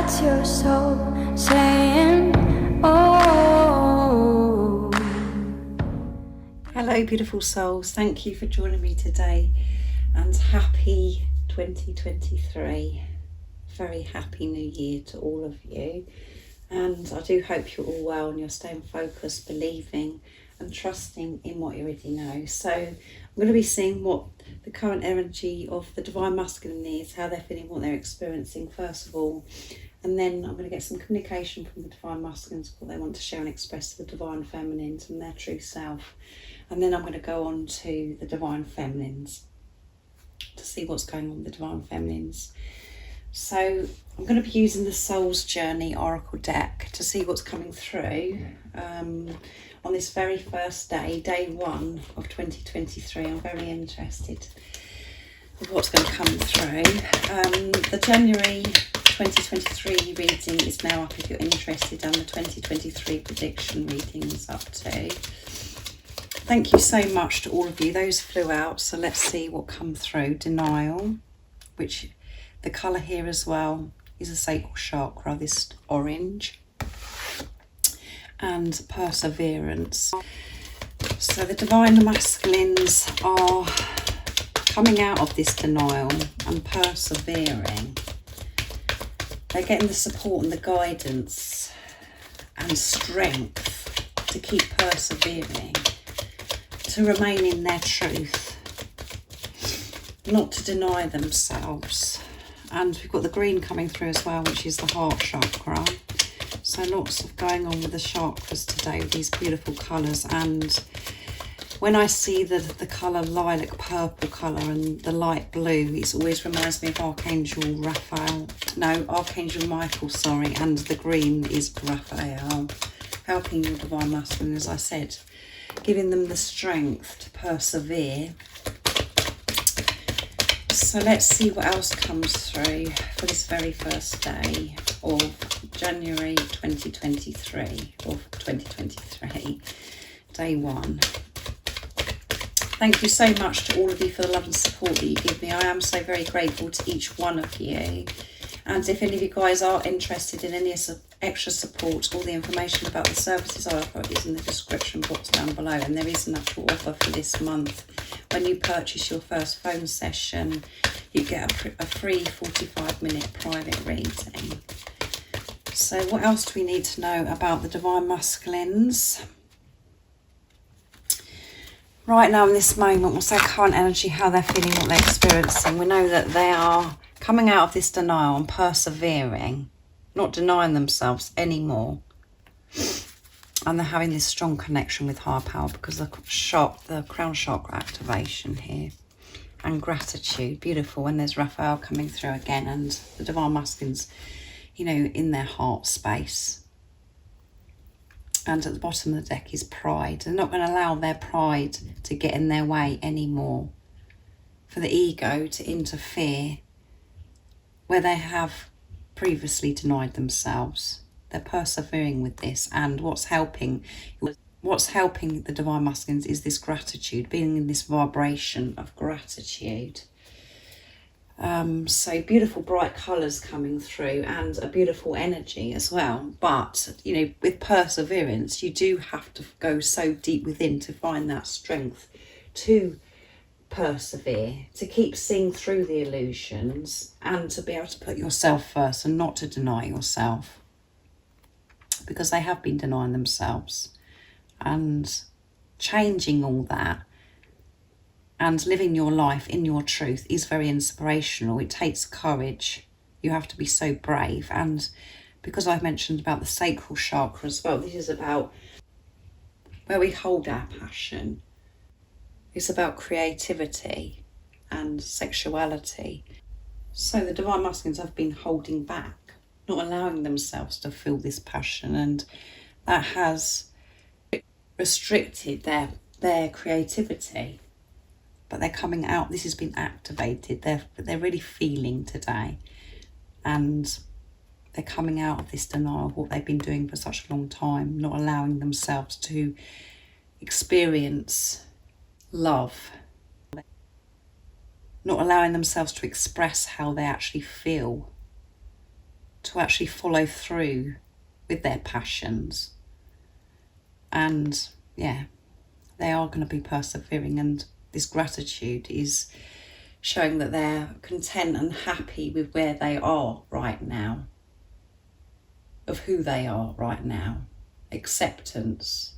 That's your soul saying, oh. Hello beautiful souls, thank you for joining me today and happy 2023. Very happy new year to all of you, and I do hope you're all well and you're staying focused, believing and trusting in what you already know. So I'm going to be seeing what the current energy of the Divine Masculine is, how they're feeling, what they're experiencing first of all, and then I'm going to get some communication from the Divine Masculines, what they want to share and express to the Divine Feminines and their true self. And then I'm going to go on to the Divine Feminines to see what's going on with the Divine Feminines. So I'm going to be using the Soul's Journey Oracle deck to see what's coming through on this very first day, day 1 of 2023. I'm very interested with what's going to come through. The January 2023 reading is now up if you're interested, and the 2023 prediction reading is up too. Thank you so much to all of you. Those flew out, so let's see what comes through. Denial, which the colour here as well is a sacral chakra, this orange, and perseverance. So the Divine Masculines are coming out of this denial and persevering. They're getting the support and the guidance and strength to keep persevering, to remain in their truth, not to deny themselves. And we've got the green coming through as well, which is the heart chakra. So lots of going on with the chakras today with these beautiful colours. And when I see the colour lilac purple colour and the light blue, it always reminds me of Archangel Michael, sorry, and the green is Raphael, helping your Divine Masculine, as I said, giving them the strength to persevere. So let's see what else comes through for this very first day of January 2023, day 1. Thank you so much to all of you for the love and support that you give me. I am so very grateful to each one of you. And if any of you guys are interested in any extra support, all the information about the services I offer is in the description box down below. And there is an actual offer for this month. When you purchase your first phone session, you get a free 45-minute private reading. So what else do we need to know about the Divine Masculines? Right now in this moment, what's their current energy, how they're feeling, what they're experiencing? We know that they are coming out of this denial and persevering, not denying themselves anymore. And they're having this strong connection with higher power because the crown chakra activation here. And gratitude, beautiful. And there's Raphael coming through again, and the Divine Masculines, you know, in their heart space. And at the bottom of the deck is pride. They're not going to allow their pride to get in their way anymore, for the ego to interfere where they have previously denied themselves. They're persevering with this, and what's helping the Divine Masculines is this gratitude, being in this vibration of gratitude. So beautiful bright colours coming through and a beautiful energy as well. But, you know, with perseverance, you do have to go so deep within to find that strength to persevere, to keep seeing through the illusions, and to be able to put yourself first and not to deny yourself, because they have been denying themselves. And changing all that and living your life in your truth is very inspirational. It takes courage. You have to be so brave. And because I've mentioned about the sacral chakra as well, this is about where we hold our passion. It's about creativity and sexuality. So the Divine Masculines have been holding back, not allowing themselves to feel this passion, and that has restricted their creativity. But they're coming out. This has been activated. They're really feeling today, and they're coming out of this denial of what they've been doing for such a long time, not allowing themselves to experience love, not allowing themselves to express how they actually feel. to actually follow through with their passions. And yeah, they are going to be persevering, and this gratitude is showing that they're content and happy with where they are right now, of who they are right now. Acceptance,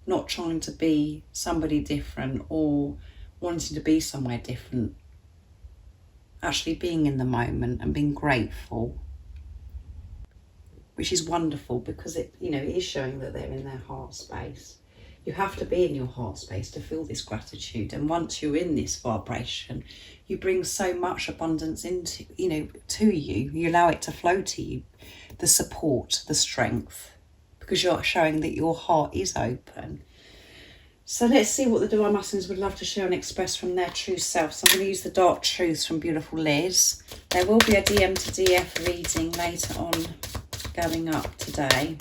not trying to be somebody different or wanting to be somewhere different. Actually being in the moment and being grateful, which is wonderful, because it is showing that they're in their heart space. You have to be in your heart space to feel this gratitude, and once you're in this vibration, you bring so much abundance into to you. You allow it to flow to you, the support, the strength, because you're showing that your heart is open. So let's see what the Divine Masculines would love to share and express from their true self. So I'm going to use the Dark Truths from beautiful Liz. There will be a DM to DF reading later on going up today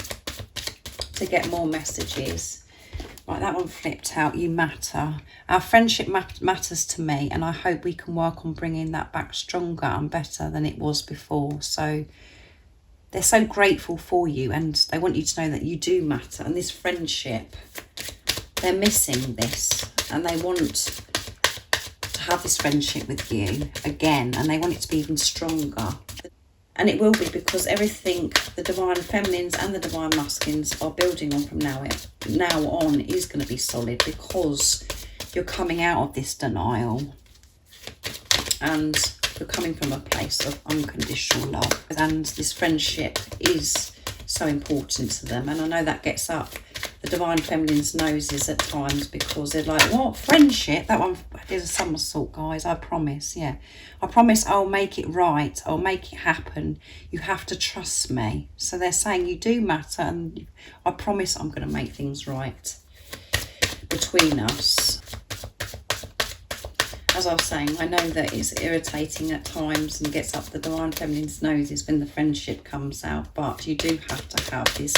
to get more messages. Right, that one flipped out. You matter. Our friendship matters to me, and I hope we can work on bringing that back stronger and better than it was before. So they're so grateful for you, and they want you to know that you do matter. And this friendship, they're missing this, and they want to have this friendship with you again, and they want it to be even stronger. And it will be, because everything the Divine Feminines and the Divine Masculines are building on from now on is going to be solid, because you're coming out of this denial and you're coming from a place of unconditional love. And this friendship is so important to them. And I know that gets up the Divine Feminine's noses at times, because they're like, what? Friendship? That one did a somersault, guys. I promise. Yeah. I promise I'll make it right. I'll make it happen. You have to trust me. So they're saying you do matter, and I promise I'm going to make things right between us. As I was saying, I know that it's irritating at times and gets up the Divine Feminine's noses when the friendship comes out, but you do have to have this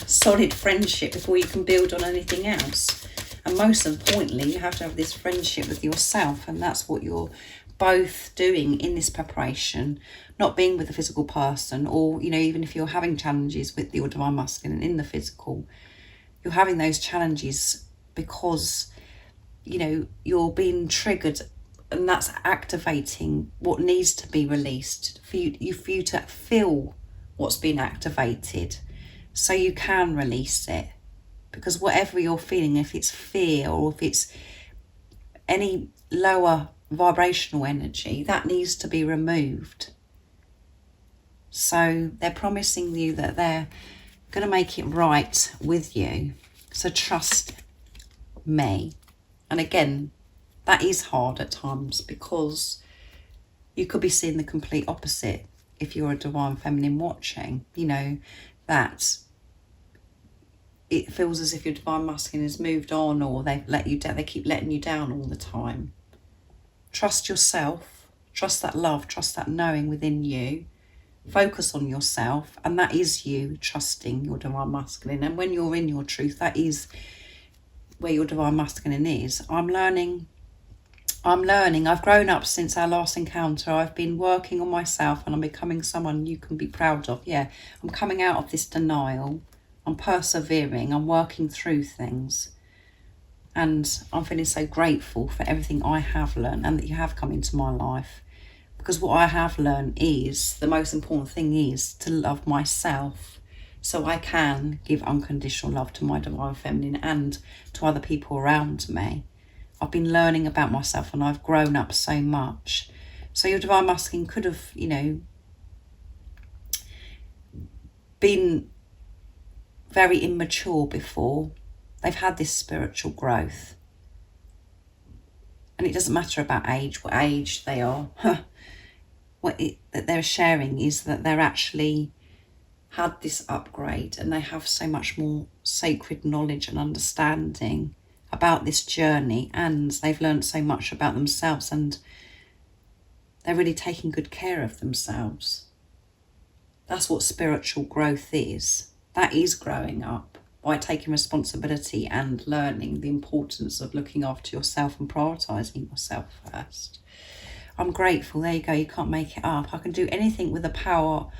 solid friendship before you can build on anything else. And most importantly, you have to have this friendship with yourself, and that's what you're both doing in this preparation. Not being with a physical person, or even if you're having challenges with your Divine Masculine in the physical, you're having those challenges because you're being triggered, and that's activating what needs to be released for you to feel what's been activated, so you can release it. Because whatever you're feeling, if it's fear or if it's any lower vibrational energy, that needs to be removed. So they're promising you that they're going to make it right with you. So trust me. And again, that is hard at times, because you could be seeing the complete opposite if you're a Divine Feminine watching, that it feels as if your Divine Masculine has moved on, or they've let you down, they keep letting you down all the time. Trust yourself, trust that love, trust that knowing within you. Focus on yourself, and that is you trusting your Divine Masculine. And when you're in your truth, that is where your Divine Masculine is. I'm learning. I've grown up since our last encounter. I've been working on myself, and I'm becoming someone you can be proud of. Yeah, I'm coming out of this denial. I'm persevering. I'm working through things. And I'm feeling so grateful for everything I have learned and that you have come into my life. Because what I have learned is, the most important thing is to love myself, so I can give unconditional love to my Divine Feminine and to other people around me. I've been learning about myself, and I've grown up so much. So your Divine Masculine could have, been very immature before. They've had this spiritual growth. And it doesn't matter about age, what age they are. That they're sharing is that they're actually had this upgrade, and they have so much more sacred knowledge and understanding about this journey, and they've learned so much about themselves, and they're really taking good care of themselves. That's what spiritual growth is. That is growing up by taking responsibility and learning the importance of looking after yourself and prioritising yourself first. I'm grateful. There you go. You can't make it up. I can do anything with the power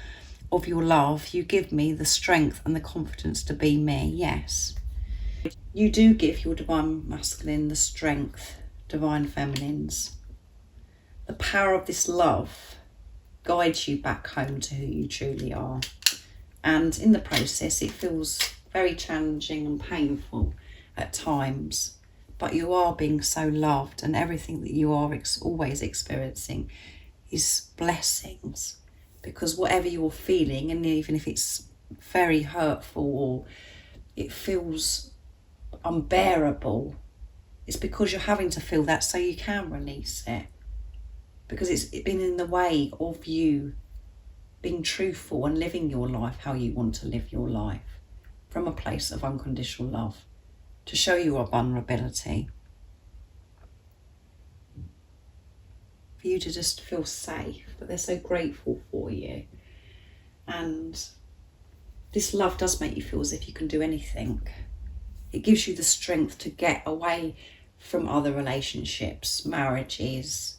of your love, you give me the strength and the confidence to be me. Yes. You do give your divine masculine the strength, divine feminines. The power of this love guides you back home to who you truly are. And in the process, it feels very challenging and painful at times. But you are being so loved, and everything that you are always experiencing is blessings. Because whatever you're feeling, and even if it's very hurtful or it feels unbearable, it's because you're having to feel that so you can release it. Because it's been in the way of you being truthful and living your life how you want to live your life, from a place of unconditional love, to show your vulnerability, for you to just feel safe. But they're so grateful for you. And this love does make you feel as if you can do anything. It gives you the strength to get away from other relationships, marriages,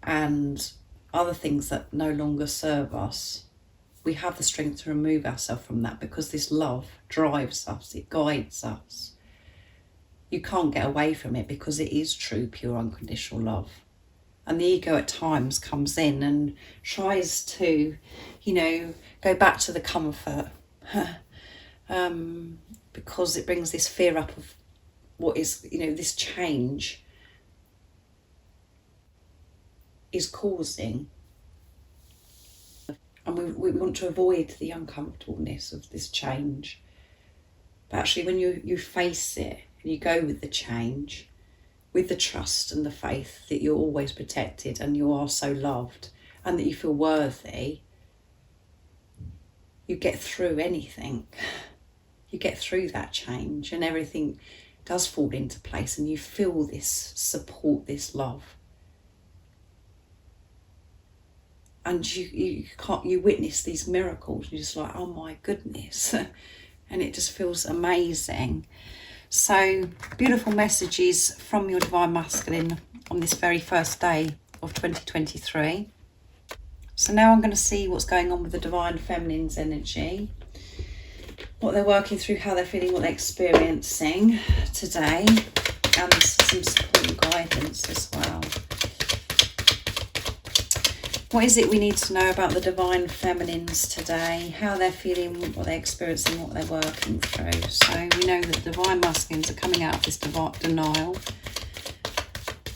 and other things that no longer serve us. We have the strength to remove ourselves from that because this love drives us, it guides us. You can't get away from it because it is true, pure, unconditional love. And the ego at times comes in and tries to, go back to the comfort because it brings this fear up of what is, this change is causing. And we want to avoid the uncomfortableness of this change. But actually, when you face it and you go with the change, with the trust and the faith that you're always protected and you are so loved and that you feel worthy, you get through anything. You get through that change and everything does fall into place and you feel this support, this love. And you witness these miracles. You're just like, oh my goodness. And it just feels amazing. So beautiful messages from your divine masculine on this very first day of 2023. So now I'm going to see what's going on with the divine feminine's energy, what they're working through, how they're feeling, what they're experiencing today, and some support and guidance as well. What is it we need to know about the divine feminines today? How they're feeling, what they're experiencing, what they're working through. So we know that divine masculines are coming out of this denial.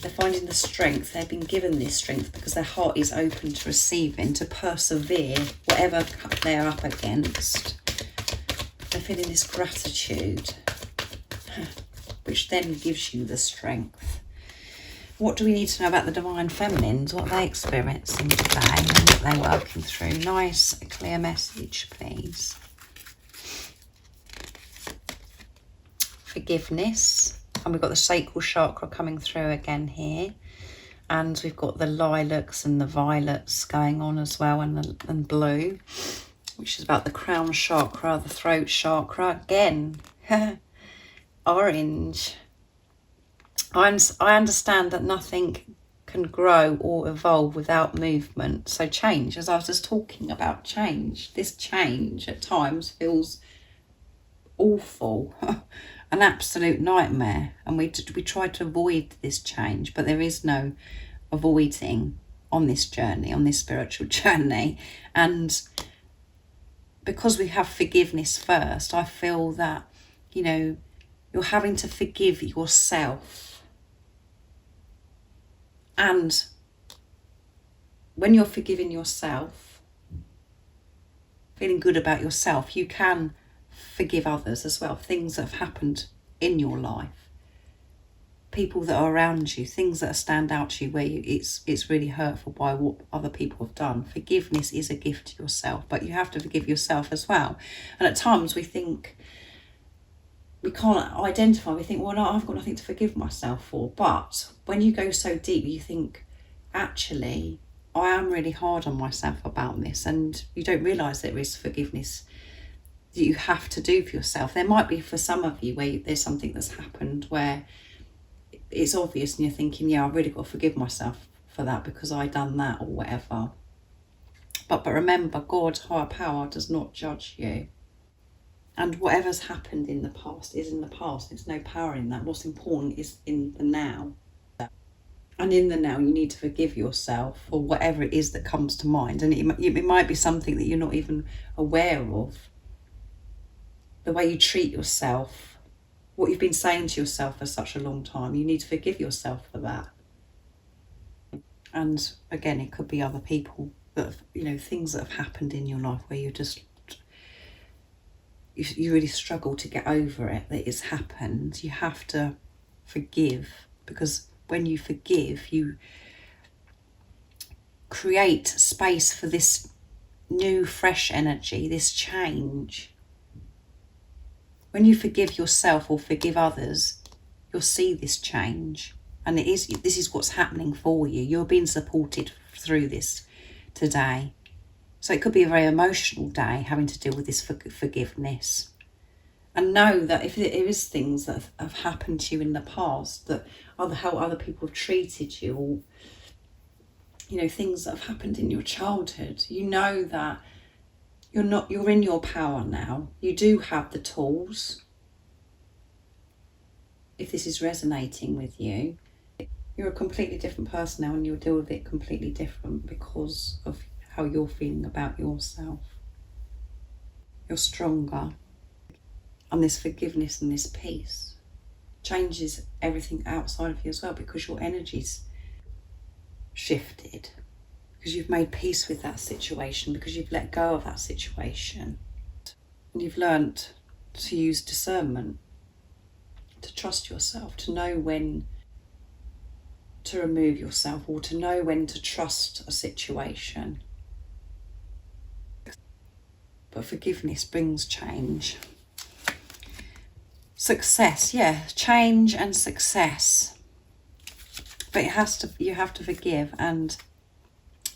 They're finding the strength. They've been given this strength because their heart is open to receiving, to persevere, whatever they're up against. They're feeling this gratitude, which then gives you the strength. What do we need to know about the divine feminines? What are they experiencing today and what they're working through? Nice, clear message, please. Forgiveness. And we've got the sacral chakra coming through again here. And we've got the lilacs and the violets going on as well, and blue, which is about the crown chakra, the throat chakra. Again, orange. I understand that nothing can grow or evolve without movement. So change, as I was just talking about change, this change at times feels awful, an absolute nightmare. And we try to avoid this change, but there is no avoiding on this journey, on this spiritual journey. And because we have forgiveness first, I feel that, you're having to forgive yourself. And when you're forgiving yourself, feeling good about yourself, you can forgive others as well. Things that have happened in your life, people that are around you, things that stand out to you where it's really hurtful by what other people have done. Forgiveness is a gift to yourself, but you have to forgive yourself as well. And at times we think, we can't identify, we think, well, no, I've got nothing to forgive myself for. But when you go so deep, you think, actually, I am really hard on myself about this. And you don't realise there is forgiveness that you have to do for yourself. There might be for some of you where there's something that's happened where it's obvious and you're thinking, yeah, I've really got to forgive myself for that because I done that or whatever. But remember, God, higher power, does not judge you. And whatever's happened in the past is in the past. There's no power in that. What's important is in the now. And in the now, you need to forgive yourself for whatever it is that comes to mind. And it might be something that you're not even aware of. The way you treat yourself, what you've been saying to yourself for such a long time, you need to forgive yourself for that. And again, it could be other people that have, things that have happened in your life where you really struggle to get over it, that it's happened. You have to forgive, because when you forgive, you create space for this new, fresh energy, this change. When you forgive yourself or forgive others, you'll see this change. And this is what's happening for you. You're being supported through this today. So it could be a very emotional day, having to deal with this forgiveness. And know that if there is things that have happened to you in the past, that how other people have treated you, or things that have happened in your childhood, that you're in your power now. You do have the tools. If this is resonating with you, you're a completely different person now, and you'll deal with it completely different because of how you're feeling about yourself. You're stronger. And this forgiveness and this peace changes everything outside of you as well, because your energy's shifted, because you've made peace with that situation, because you've let go of that situation, and you've learnt to use discernment, to trust yourself, to know when to remove yourself, or to know when to trust a situation. But forgiveness brings change. Success, change and success. But you have to forgive, and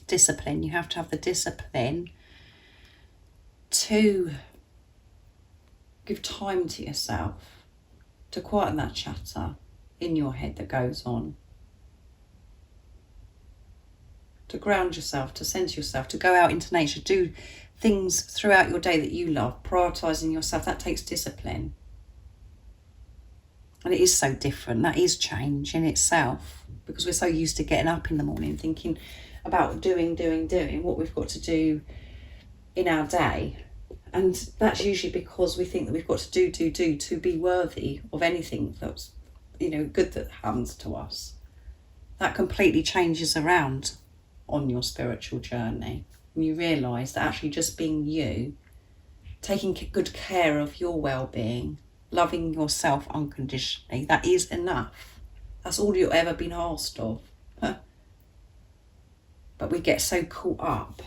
discipline. You have to have the discipline to give time to yourself, to quieten that chatter in your head that goes on, to ground yourself, to center yourself, to go out into nature, do things throughout your day that you love, prioritizing yourself. That takes discipline. And it is so different. That is change in itself, because we're so used to getting up in the morning thinking about doing what we've got to do in our day. And that's usually because we think that we've got to do to be worthy of anything that's, good that happens to us. That completely changes around on your spiritual journey. And you realise that actually just being you, taking good care of your well-being, loving yourself unconditionally, that is enough. That's all you've ever been asked of. But we get so caught up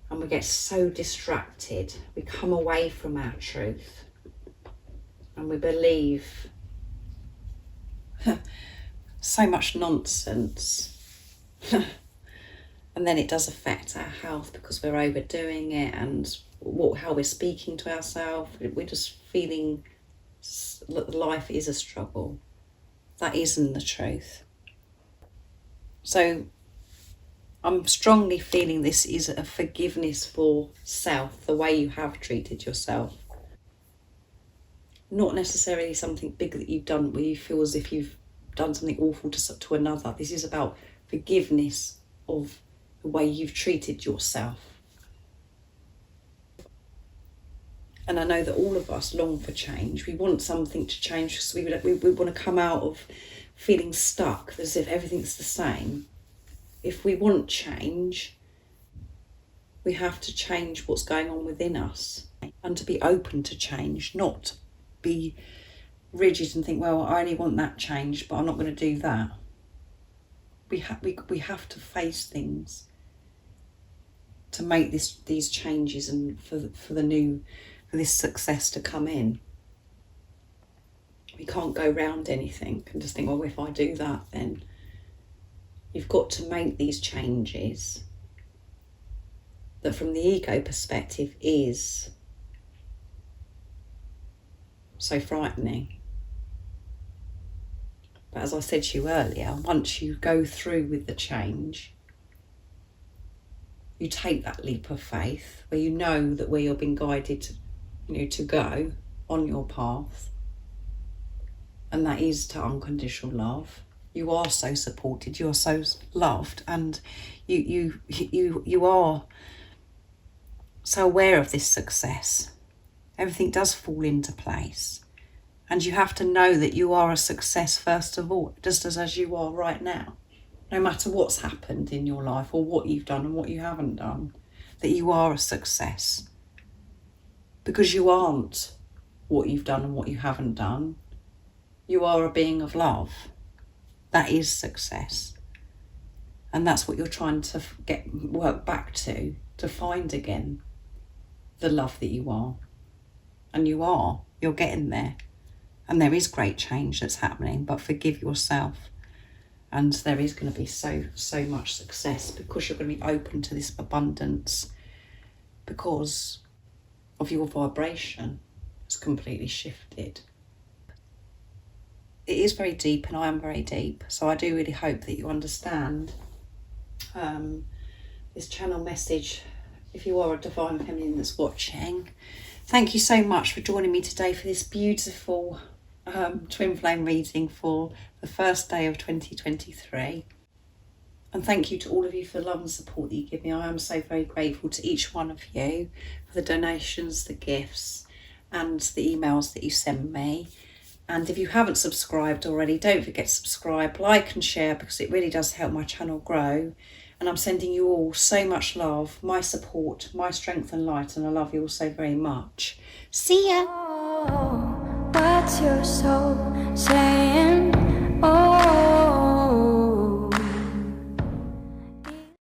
and we get so distracted. We come away from our truth and we believe so much nonsense. And then it does affect our health because we're overdoing it, and how we're speaking to ourselves. We're just feeling that life is a struggle. That isn't the truth. So I'm strongly feeling this is a forgiveness for self, the way you have treated yourself. Not necessarily something big that you've done where you feel as if you've done something awful to another. This is about forgiveness of the way you've treated yourself. And I know that all of us long for change. We want something to change. So we want to come out of feeling stuck as if everything's the same. If we want change, we have to change what's going on within us, and to be open to change, not be rigid and think, well, I only want that change, but I'm not going to do that. We have to face things to make these changes, and for this success to come in. We can't go round anything and just think, well, if I do that, then you've got to make these changes that from the ego perspective is so frightening. But as I said to you earlier, once you go through with the change, you take that leap of faith where you know that where you're being guided to, to go on your path, and that is to unconditional love. You are so supported, you are so loved, and you are so aware of this success. Everything does fall into place, and you have to know that you are a success first of all, just as you are right now. No matter what's happened in your life or what you've done and what you haven't done, that you are a success. Because you aren't what you've done and what you haven't done. You are a being of love. That is success. And that's what you're trying to work back to find again. The love that you are. And you're getting there. And there is great change that's happening, but forgive yourself. And there is going to be so much success because you're going to be open to this abundance, because of your vibration has completely shifted. It is very deep, and I am very deep, so I do really hope that you understand this channel message. If you are a divine feminine that's watching, thank you so much for joining me today for this beautiful twin flame reading for the first day of 2023. And thank you to all of you for the love and support that you give me. I am so very grateful to each one of you for the donations, the gifts, and the emails that you send me. And if you haven't subscribed already, don't forget to subscribe, like and share, because it really does help my channel grow. And I'm sending you all so much love, my support, my strength and light, and I love you all so very much. See ya! Oh, what's your soul saying? Oh.